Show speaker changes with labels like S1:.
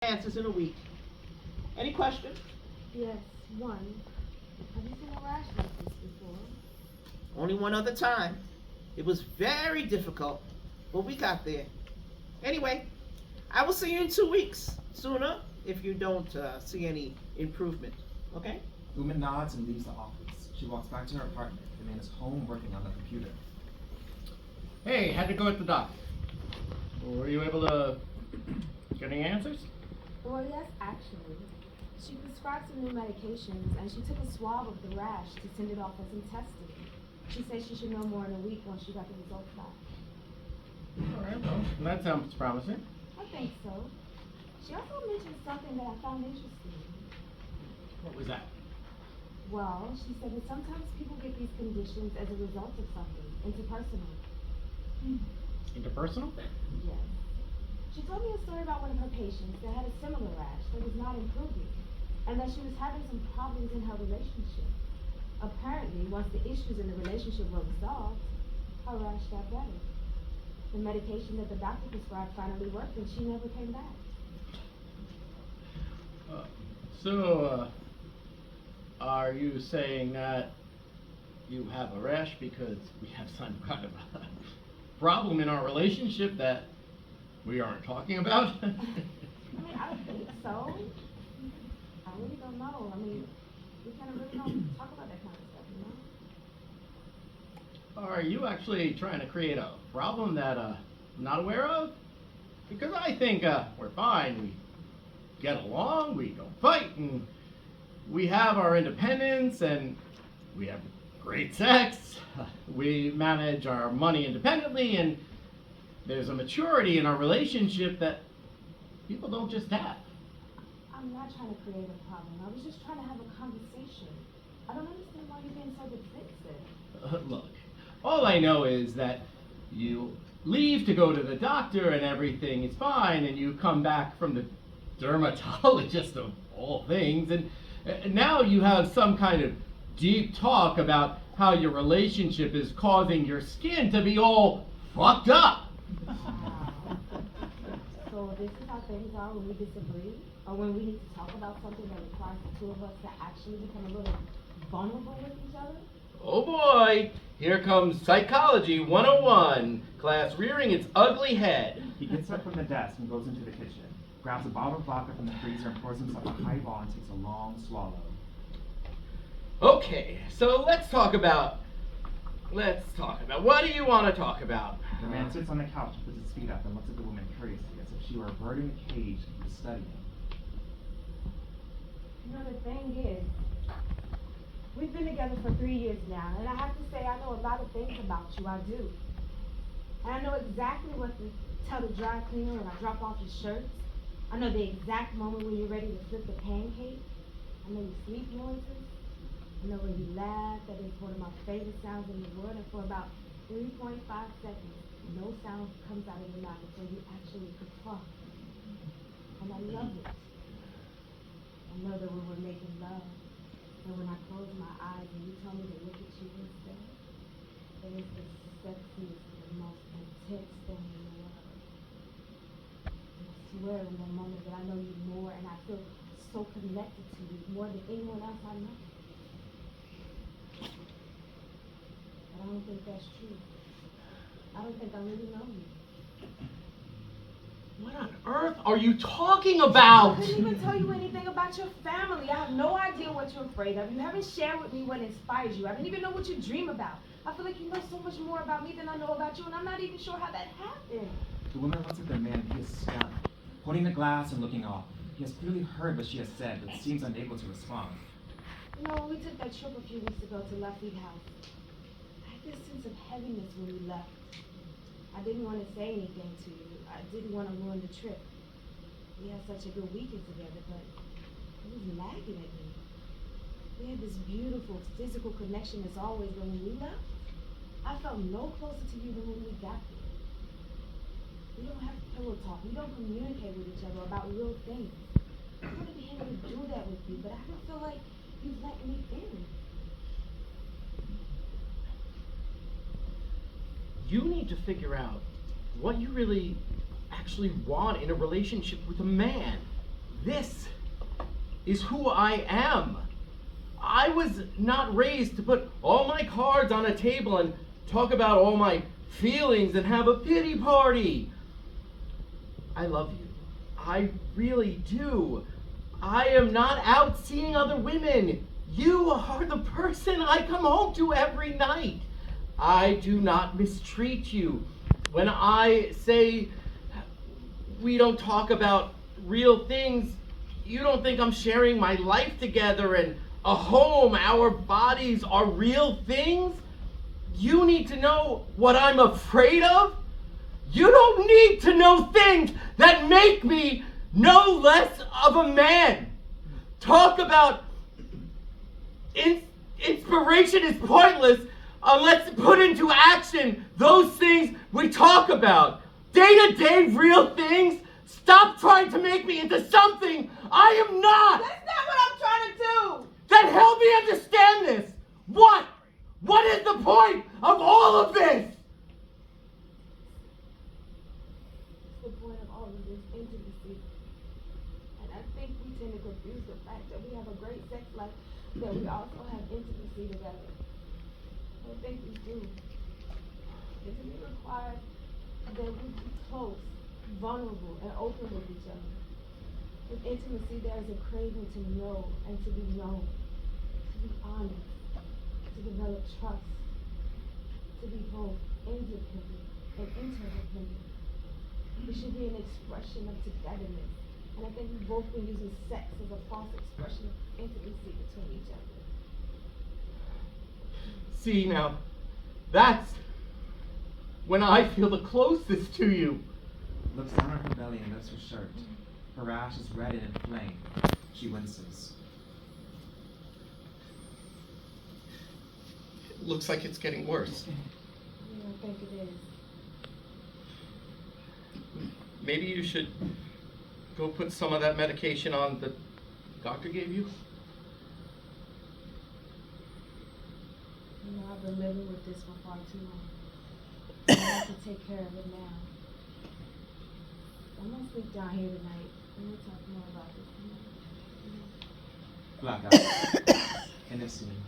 S1: answers in a week. Any questions?
S2: Yes, one. Have you seen a rash like this before?
S1: Only one other time. It was very difficult, but we got there. Anyway, I will see you in 2 weeks. Sooner, if you don't see any improvement. Okay?
S3: Uma nods and leaves the office. She walks back to her apartment. The man is home working on the computer.
S4: Hey, had to go with the doctor. Were you able to get any answers?
S2: Well, yes, actually. She prescribed some new medications, and she took a swab of the rash to send it off for some testing. She said she should know more in a week once she got the results back.
S4: Alright, well, that sounds promising.
S2: I think so. She also mentioned something that I found interesting.
S4: What was that?
S2: Well, she said that sometimes people get these conditions as a result of something, interpersonal.
S4: Interpersonal?
S2: Yes. She told me a story about one of her patients that had a similar rash that was not improving, and that she was having some problems in her relationship. Apparently, once the issues in the relationship were resolved, her rash got better. The medication that the doctor prescribed finally worked, and she never came back.
S4: Are you saying that you have a rash because we have some kind of a problem in our relationship that we aren't talking about?
S2: I mean, I don't think so. I really don't know. I mean, we kind of really don't talk about that kind of stuff, you know?
S4: Are you actually trying to create a problem that I'm not aware of? Because I think we're fine. We get along, we don't fight, and we have our independence, and we have great sex. We manage our money independently, and there's a maturity in our relationship that people don't just have.
S2: I'm not trying to create a problem. I was just trying to have a conversation. I don't understand why you're being so defensive.
S4: Look, all I know is that you leave to go to the doctor and everything is fine, and you come back from the dermatologist of all things, and now you have some kind of deep talk about how your relationship is causing your skin to be all fucked up.
S2: So this is how things are when we disagree, or when we need to talk about something that requires the two of us to actually become a little vulnerable with each other?
S4: Oh boy, here comes Psychology 101, class rearing its ugly head.
S3: He gets up from the desk and goes into the kitchen, grabs a bottle of vodka from the freezer and pours himself a highball and takes a long swallow.
S4: Okay, so let's talk about, what do you want to talk about?
S3: The man sits on the couch and puts his feet up and looks at the woman curiously, as if she were a bird in a cage and he was studying.
S2: You know, the thing is, we've been together for 3 years now, and I have to say I know a lot of things about you, I do. And I know exactly what to tell the dry cleaner when I drop off your shirts. I know the exact moment when you're ready to flip the pancake. I know your sleep noises. I know when you laugh, that is one of my favorite sounds in the world, and for about 3.5 seconds, no sound comes out of your mouth until you actually could talk. And I love it. I know that when we're making love, and when I close my eyes and you tell me to look at you instead, it is the sexiest, the most intense thing in the world. And I swear in that moment that I know you more, and I feel so connected to you, more than anyone else I know. But I don't think that's true. I don't think I really know you.
S4: What on earth are you talking about?
S2: I couldn't even tell you anything about your family. I have no idea what you're afraid of. You haven't shared with me what inspires you. I don't even know what you dream about. I feel like you know so much more about me than I know about you, and I'm not even sure how that happened.
S3: The woman looks at the man and he is stunned, holding the glass and looking off. He has clearly heard what she has said, but seems unable to respond.
S2: You know, when we took that trip a few weeks ago to Lafitte House, I had this sense of heaviness when we left. I didn't want to say anything to you. I didn't want to ruin the trip. We had such a good weekend together, but it was nagging at me. We had this beautiful physical connection as always, but when we left, I felt no closer to you than when we got there. We don't have pillow talk. We don't communicate with each other about real things. I want to be able to do that with you, but I don't feel like you've let me in.
S4: You need to figure out what you really actually want in a relationship with a man. This is who I am. I was not raised to put all my cards on a table and talk about all my feelings and have a pity party. I love you. I really do. I am not out seeing other women. You are the person I come home to every night. I do not mistreat you. When I say we don't talk about real things, you don't think I'm sharing my life together and a home, our bodies are real things? You need to know what I'm afraid of? You don't need to know things that make me no less of a man. Talk about inspiration is pointless unless put into action those things we talk about. Day-to-day real things. Stop trying to make me into something I am not.
S2: That's not what I'm trying to do.
S4: Then help me understand this. What? What is the point of all of this?
S2: The point of all of this intimacy. And I think we tend to confuse the fact that we have a great sex life, that we also have intimacy together. I think we do. Intimacy requires that we be close, vulnerable, and open with each other. With intimacy, there is a craving to know and to be known, to be honest, to develop trust, to be both independent and interdependent. It should be an expression of togetherness. And I think we've both been using sex as a false expression of intimacy between each other.
S4: See now, that's when I feel the closest to you.
S3: Looks down on her belly and lifts her shirt. Her rash is red and inflamed. She winces.
S4: It looks like it's getting worse.
S2: Yeah, I think it is.
S4: Maybe you should go put some of that medication on the doctor gave you.
S2: You know, I've been living with this for far too long. I have to take care of it now. I'm gonna sleep down here tonight, and we'll talk more about this tonight.
S3: Blackout. End of scene.